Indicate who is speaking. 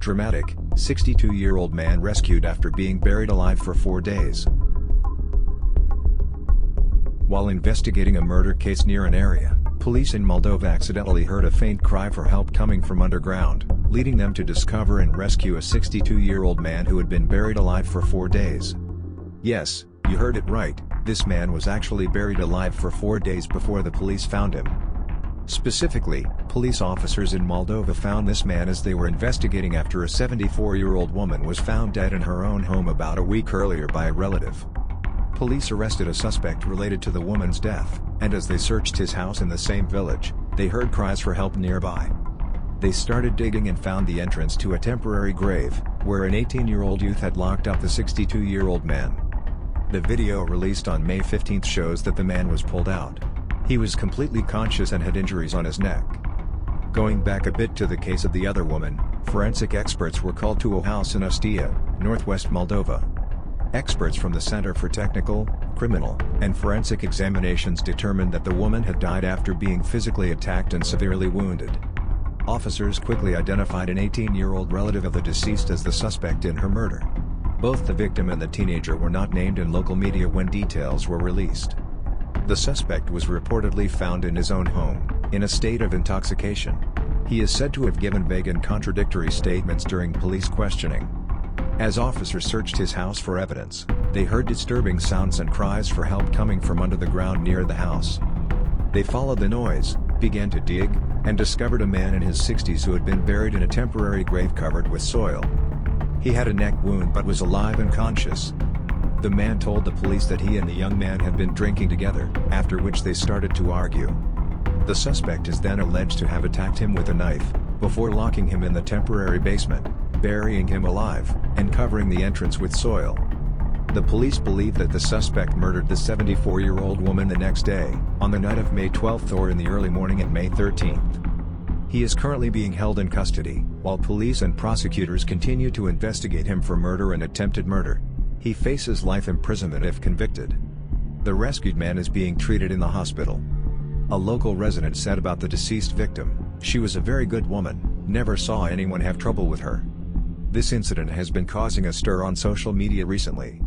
Speaker 1: Dramatic, 62-year-old man rescued after being buried alive for 4 days. While investigating a murder case near an area, police in Moldova accidentally heard a faint cry for help coming from underground, leading them to discover and rescue a 62-year-old man who had been buried alive for 4 days. Yes, you heard it right, this man was actually buried alive for 4 days before the police found him. Specifically, police officers in Moldova found this man as they were investigating after a 74-year-old woman was found dead in her own home about a week earlier by a relative. Police arrested a suspect related to the woman's death, and as they searched his house in the same village, they heard cries for help nearby. They started digging and found the entrance to a temporary grave, where an 18-year-old youth had locked up the 62-year-old man. The video released on May 15 shows that the man was pulled out. He was completely conscious and had injuries on his neck. Going back a bit to the case of the other woman, forensic experts were called to a house in Ostia, northwest Moldova. Experts from the Center for Technical, Criminal, and Forensic Examinations determined that the woman had died after being physically attacked and severely wounded. Officers quickly identified an 18-year-old relative of the deceased as the suspect in her murder. Both the victim and the teenager were not named in local media when details were released. The suspect was reportedly found in his own home, in a state of intoxication. He is said to have given vague and contradictory statements during police questioning. As officers searched his house for evidence, they heard disturbing sounds and cries for help coming from under the ground near the house. They followed the noise, began to dig, and discovered a man in his 60s who had been buried in a temporary grave covered with soil. He had a neck wound but was alive and conscious. The man told the police that he and the young man had been drinking together, after which they started to argue. The suspect is then alleged to have attacked him with a knife, before locking him in the temporary basement, burying him alive, and covering the entrance with soil. The police believe that the suspect murdered the 74-year-old woman the next day, on the night of May 12 or in the early morning of May 13. He is currently being held in custody, while police and prosecutors continue to investigate him for murder and attempted murder. He faces life imprisonment if convicted. The rescued man is being treated in the hospital. A local resident said about the deceased victim, "She was a very good woman, never saw anyone have trouble with her." This incident has been causing a stir on social media recently.